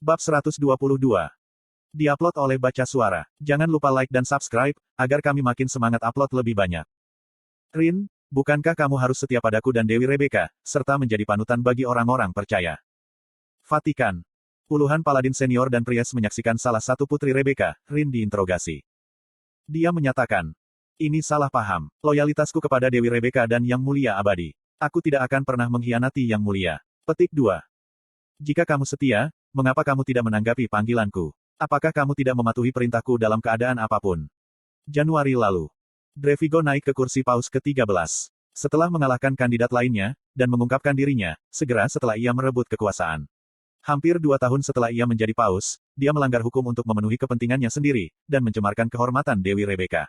Bab 122. Diupload oleh Baca Suara. Jangan lupa like dan subscribe, agar kami makin semangat upload lebih banyak. Rin, bukankah kamu harus setia padaku dan Dewi Rebecca, serta menjadi panutan bagi orang-orang percaya? Vatikan. Puluhan paladin senior dan Priest menyaksikan salah satu putri Rebecca, Rin diinterogasi. Dia menyatakan, ini salah paham. Loyalitasku kepada Dewi Rebecca dan Yang Mulia abadi. Aku tidak akan pernah mengkhianati Yang Mulia. Petik 2. Jika kamu setia, mengapa kamu tidak menanggapi panggilanku? Apakah kamu tidak mematuhi perintahku dalam keadaan apapun? Januari lalu. Drevigo naik ke kursi paus ke-13. Setelah mengalahkan kandidat lainnya, dan mengungkapkan dirinya, segera setelah ia merebut kekuasaan. Hampir 2 tahun setelah ia menjadi paus, dia melanggar hukum untuk memenuhi kepentingannya sendiri, dan mencemarkan kehormatan Dewi Rebecca.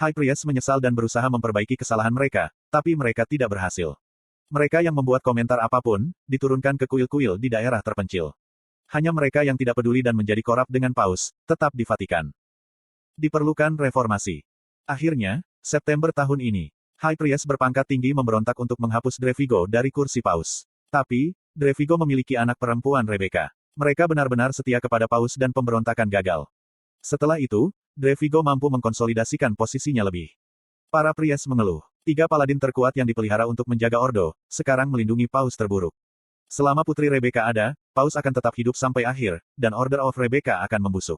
High Priest menyesal dan berusaha memperbaiki kesalahan mereka, tapi mereka tidak berhasil. Mereka yang membuat komentar apapun, diturunkan ke kuil-kuil di daerah terpencil. Hanya mereka yang tidak peduli dan menjadi korup dengan paus, tetap di Vatikan. Diperlukan reformasi. Akhirnya, September tahun ini, High Priest berpangkat tinggi memberontak untuk menghapus Drevigo dari kursi paus. Tapi, Drevigo memiliki anak perempuan Rebecca. Mereka benar-benar setia kepada paus dan pemberontakan gagal. Setelah itu, Drevigo mampu mengkonsolidasikan posisinya lebih. Para Priest mengeluh. 3 paladin terkuat yang dipelihara untuk menjaga Ordo, sekarang melindungi paus terburuk. Selama putri Rebecca ada, paus akan tetap hidup sampai akhir, dan Order of Rebecca akan membusuk.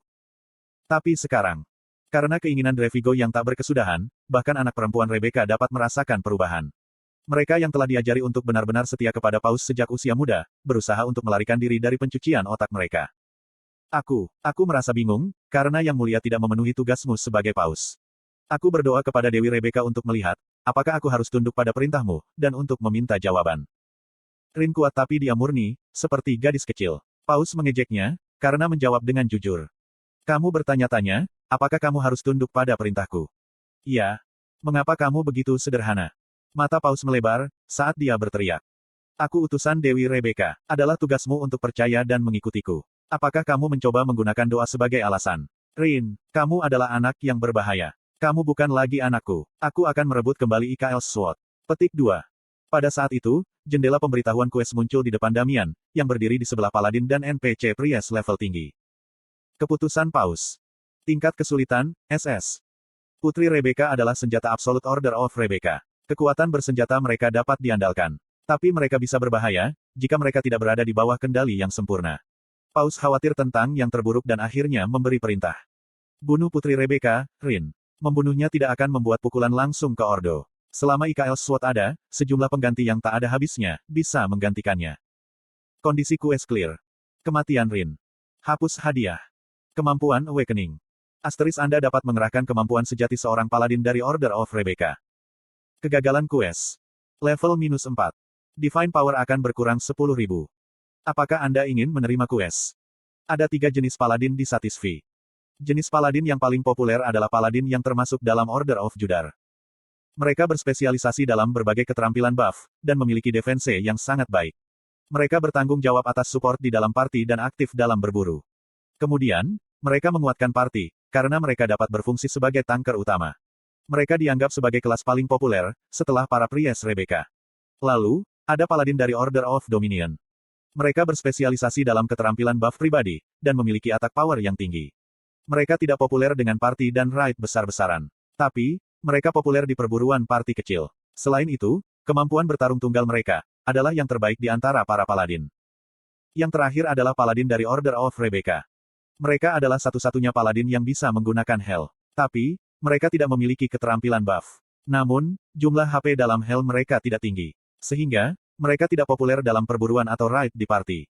Tapi sekarang, karena keinginan Drevigo yang tak berkesudahan, bahkan anak perempuan Rebecca dapat merasakan perubahan. Mereka yang telah diajari untuk benar-benar setia kepada paus sejak usia muda, berusaha untuk melarikan diri dari pencucian otak mereka. Aku merasa bingung, karena Yang Mulia tidak memenuhi tugasmu sebagai paus. Aku berdoa kepada Dewi Rebecca untuk melihat, apakah aku harus tunduk pada perintahmu, dan untuk meminta jawaban. Rin kuat tapi dia murni, seperti gadis kecil. Paus mengejeknya, karena menjawab dengan jujur. Kamu bertanya-tanya, apakah kamu harus tunduk pada perintahku? Iya. Mengapa kamu begitu sederhana? Mata Paus melebar, saat dia berteriak. Aku utusan Dewi Rebecca, adalah tugasmu untuk percaya dan mengikutiku. Apakah kamu mencoba menggunakan doa sebagai alasan? Rin, kamu adalah anak yang berbahaya. Kamu bukan lagi anakku. Aku akan merebut kembali IKL Sword. Petik 2. Pada saat itu, jendela pemberitahuan quest muncul di depan Damian, yang berdiri di sebelah Paladin dan NPC Priest level tinggi. Keputusan Paus. Tingkat kesulitan, SS. Putri Rebecca adalah senjata Absolute Order of Rebecca. Kekuatan bersenjata mereka dapat diandalkan. Tapi mereka bisa berbahaya, jika mereka tidak berada di bawah kendali yang sempurna. Paus khawatir tentang yang terburuk dan akhirnya memberi perintah. Bunuh Putri Rebecca, Rin. Membunuhnya tidak akan membuat pukulan langsung ke Ordo. Selama IKL Sword ada, sejumlah pengganti yang tak ada habisnya, bisa menggantikannya. Kondisi quest clear. Kematian Rin. Hapus hadiah. Kemampuan Awakening. Asteris Anda dapat mengerahkan kemampuan sejati seorang paladin dari Order of Rebecca. Kegagalan quest. Level -4. Divine Power akan berkurang 10.000. Apakah Anda ingin menerima quest? Ada 3 jenis paladin di Satisfy. Jenis paladin yang paling populer adalah paladin yang termasuk dalam Order of Judar. Mereka berspesialisasi dalam berbagai keterampilan buff, dan memiliki defense yang sangat baik. Mereka bertanggung jawab atas support di dalam party dan aktif dalam berburu. Kemudian, mereka menguatkan party, karena mereka dapat berfungsi sebagai tanker utama. Mereka dianggap sebagai kelas paling populer, setelah para Priest Rebecca. Lalu, ada paladin dari Order of Dominion. Mereka berspesialisasi dalam keterampilan buff pribadi, dan memiliki attack power yang tinggi. Mereka tidak populer dengan party dan raid besar-besaran. Tapi, mereka populer di perburuan party kecil. Selain itu, kemampuan bertarung tunggal mereka, adalah yang terbaik di antara para paladin. Yang terakhir adalah paladin dari Order of Rebecca. Mereka adalah satu-satunya paladin yang bisa menggunakan Hell. Tapi, mereka tidak memiliki keterampilan buff. Namun, jumlah HP dalam Hell mereka tidak tinggi. Sehingga, mereka tidak populer dalam perburuan atau raid di party.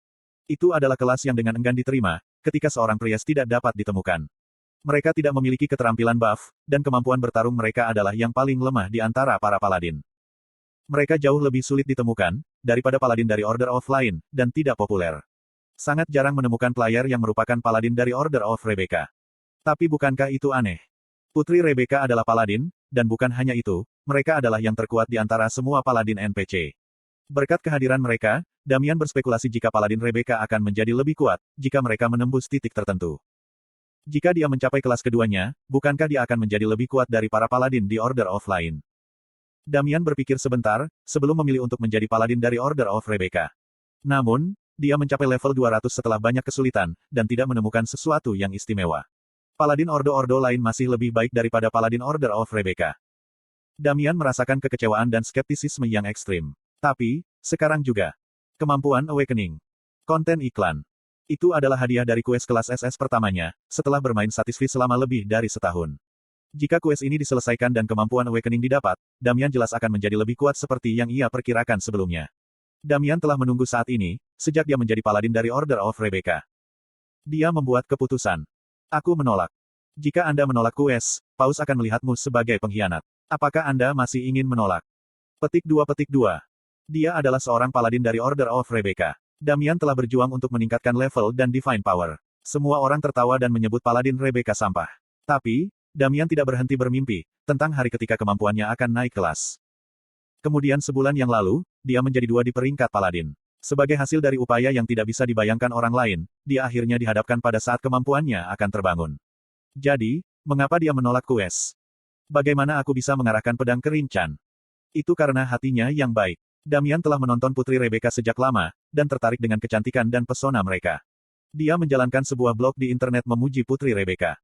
Itu adalah kelas yang dengan enggan diterima, ketika seorang Priest tidak dapat ditemukan. Mereka tidak memiliki keterampilan buff, dan kemampuan bertarung mereka adalah yang paling lemah di antara para paladin. Mereka jauh lebih sulit ditemukan, daripada paladin dari Order of Lion, dan tidak populer. Sangat jarang menemukan player yang merupakan paladin dari Order of Rebecca. Tapi bukankah itu aneh? Putri Rebecca adalah paladin, dan bukan hanya itu, mereka adalah yang terkuat di antara semua paladin NPC. Berkat kehadiran mereka, Damian berspekulasi jika paladin Rebecca akan menjadi lebih kuat, jika mereka menembus titik tertentu. Jika dia mencapai kelas keduanya, bukankah dia akan menjadi lebih kuat dari para paladin di Order of Lion? Damian berpikir sebentar, sebelum memilih untuk menjadi paladin dari Order of Rebecca. Namun, dia mencapai level 200 setelah banyak kesulitan, dan tidak menemukan sesuatu yang istimewa. Paladin Ordo-Ordo lain masih lebih baik daripada Paladin Order of Rebecca. Damian merasakan kekecewaan dan skeptisisme yang ekstrim. Tapi, sekarang juga. Kemampuan Awakening. Konten iklan. Itu adalah hadiah dari kues kelas SS pertamanya, setelah bermain Satisfy selama lebih dari setahun. Jika kues ini diselesaikan dan kemampuan Awakening didapat, Damian jelas akan menjadi lebih kuat seperti yang ia perkirakan sebelumnya. Damian telah menunggu saat ini, sejak dia menjadi Paladin dari Order of Rebecca. Dia membuat keputusan. Aku menolak. Jika Anda menolak kues, Paus akan melihatmu sebagai pengkhianat. Apakah Anda masih ingin menolak? Petik 2. Dia adalah seorang Paladin dari Order of Rebecca. Damian telah berjuang untuk meningkatkan level dan Divine Power. Semua orang tertawa dan menyebut Paladin Rebecca sampah. Tapi, Damian tidak berhenti bermimpi tentang hari ketika kemampuannya akan naik kelas. Kemudian sebulan yang lalu, dia menjadi 2 di peringkat Paladin. Sebagai hasil dari upaya yang tidak bisa dibayangkan orang lain, dia akhirnya dihadapkan pada saat kemampuannya akan terbangun. Jadi, mengapa dia menolak kues? Bagaimana aku bisa mengarahkan pedang ke Rincan? Itu karena hatinya yang baik. Damian telah menonton Putri Rebecca sejak lama, dan tertarik dengan kecantikan dan pesona mereka. Dia menjalankan sebuah blog di internet memuji Putri Rebecca.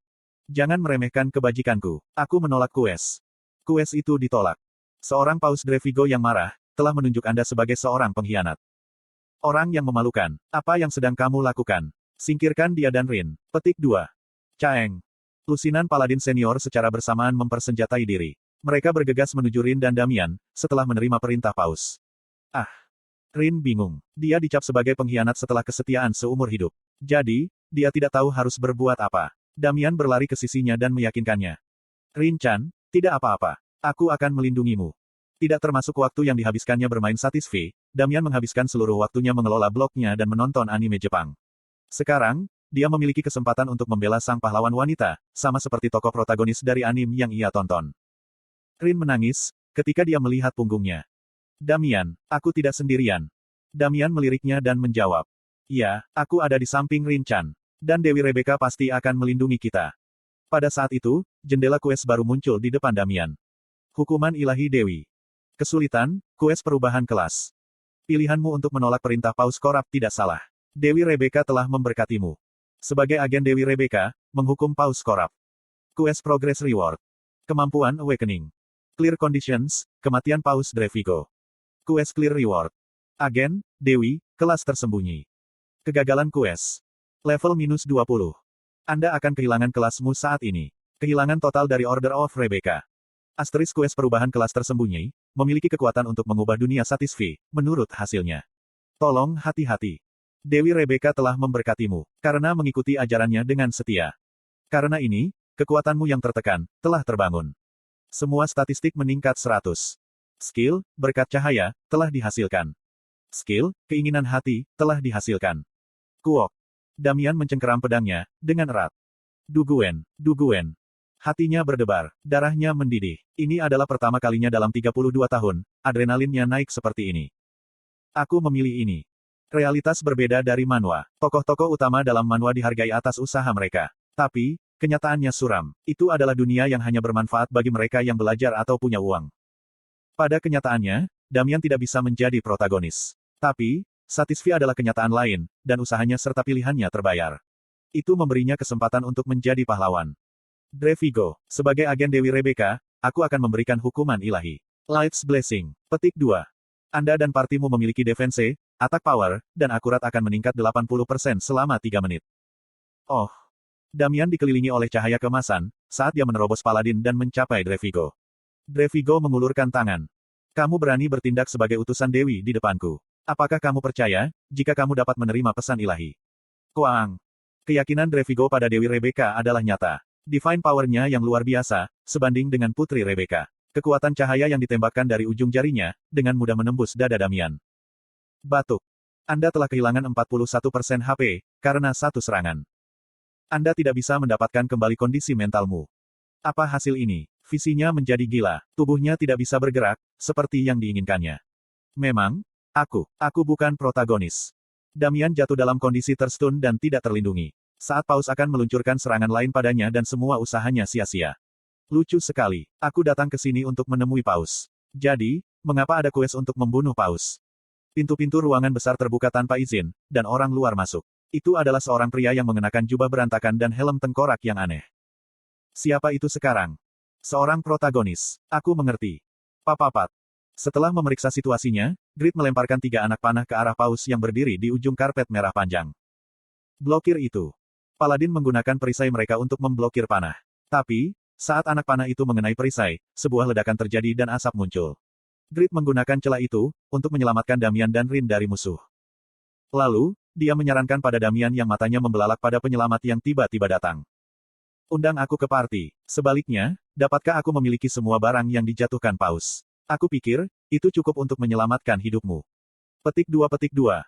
Jangan meremehkan kebajikanku. Aku menolak kues. Kues itu ditolak. Seorang Paus Drevigo yang marah, telah menunjuk Anda sebagai seorang pengkhianat. Orang yang memalukan. Apa yang sedang kamu lakukan? Singkirkan dia dan Rin. Petik 2. Caeng. Lusinan Paladin senior secara bersamaan mempersenjatai diri. Mereka bergegas menuju Rin dan Damian, setelah menerima perintah Paus. Rin bingung. Dia dicap sebagai pengkhianat setelah kesetiaan seumur hidup. Jadi, dia tidak tahu harus berbuat apa. Damian berlari ke sisinya dan meyakinkannya. Rin-chan, tidak apa-apa. Aku akan melindungimu. Tidak termasuk waktu yang dihabiskannya bermain Satisfy, Damian menghabiskan seluruh waktunya mengelola blognya dan menonton anime Jepang. Sekarang, dia memiliki kesempatan untuk membela sang pahlawan wanita, sama seperti tokoh protagonis dari anime yang ia tonton. Rin menangis, ketika dia melihat punggungnya. Damian, aku tidak sendirian. Damian meliriknya dan menjawab. Ya, aku ada di samping Rin-chan. Dan Dewi Rebecca pasti akan melindungi kita. Pada saat itu, jendela kues baru muncul di depan Damian. Hukuman ilahi Dewi. Kesulitan, kues perubahan kelas. Pilihanmu untuk menolak perintah Paus Korup tidak salah. Dewi Rebecca telah memberkatimu. Sebagai agen Dewi Rebecca, menghukum Paus Korup. Quest Progress Reward. Kemampuan Awakening. Clear Conditions, kematian Paus Drevigo. Quest Clear Reward. Agen, Dewi, kelas tersembunyi. Kegagalan quest. Level minus 20. Anda akan kehilangan kelasmu saat ini. Kehilangan total dari Order of Rebecca. Asterisk quest perubahan kelas tersembunyi, memiliki kekuatan untuk mengubah dunia Satisfy, menurut hasilnya. Tolong hati-hati. Dewi Rebecca telah memberkatimu, karena mengikuti ajarannya dengan setia. Karena ini, kekuatanmu yang tertekan, telah terbangun. Semua statistik meningkat 100. Skill, berkat cahaya, telah dihasilkan. Skill, keinginan hati, telah dihasilkan. Kuok. Damian mencengkeram pedangnya, dengan erat. Duguen. Hatinya berdebar, darahnya mendidih. Ini adalah pertama kalinya dalam 32 tahun, adrenalinnya naik seperti ini. Aku memilih ini. Realitas berbeda dari manhwa. Tokoh-tokoh utama dalam manhwa dihargai atas usaha mereka. Tapi, kenyataannya suram. Itu adalah dunia yang hanya bermanfaat bagi mereka yang belajar atau punya uang. Pada kenyataannya, Damian tidak bisa menjadi protagonis. Tapi, Satisfy adalah kenyataan lain, dan usahanya serta pilihannya terbayar. Itu memberinya kesempatan untuk menjadi pahlawan. Drevigo, sebagai agen Dewi Rebecca, aku akan memberikan hukuman ilahi. Light's Blessing. Petik 2. Anda dan partimu memiliki defense, attack power, dan akurat akan meningkat 80% selama 3 menit. Oh. Damian dikelilingi oleh cahaya keemasan, saat dia menerobos Paladin dan mencapai Drevigo. Drevigo mengulurkan tangan. Kamu berani bertindak sebagai utusan Dewi di depanku. Apakah kamu percaya, jika kamu dapat menerima pesan ilahi? Kuang. Keyakinan Drevigo pada Dewi Rebecca adalah nyata. Divine Power-nya yang luar biasa, sebanding dengan Putri Rebecca. Kekuatan cahaya yang ditembakkan dari ujung jarinya, dengan mudah menembus dada Damian. Batuk. Anda telah kehilangan 41% HP, karena satu serangan. Anda tidak bisa mendapatkan kembali kondisi mentalmu. Apa hasil ini? Visinya menjadi gila, tubuhnya tidak bisa bergerak, seperti yang diinginkannya. Memang, aku bukan protagonis. Damian jatuh dalam kondisi terstun dan tidak terlindungi. Saat Paus akan meluncurkan serangan lain padanya dan semua usahanya sia-sia. Lucu sekali, aku datang ke sini untuk menemui Paus. Jadi, mengapa ada quest untuk membunuh Paus? Pintu-pintu ruangan besar terbuka tanpa izin, dan orang luar masuk. Itu adalah seorang pria yang mengenakan jubah berantakan dan helm tengkorak yang aneh. Siapa itu sekarang? Seorang protagonis. Aku mengerti. Papapat. Setelah memeriksa situasinya, Grid melemparkan 3 anak panah ke arah paus yang berdiri di ujung karpet merah panjang. Blokir itu. Paladin menggunakan perisai mereka untuk memblokir panah. Tapi, saat anak panah itu mengenai perisai, sebuah ledakan terjadi dan asap muncul. Grid menggunakan celah itu, untuk menyelamatkan Damian dan Rin dari musuh. Lalu, dia menyarankan pada Damian yang matanya membelalak pada penyelamat yang tiba-tiba datang. Undang aku ke party. Sebaliknya, dapatkah aku memiliki semua barang yang dijatuhkan paus? Aku pikir, itu cukup untuk menyelamatkan hidupmu. Petik 2.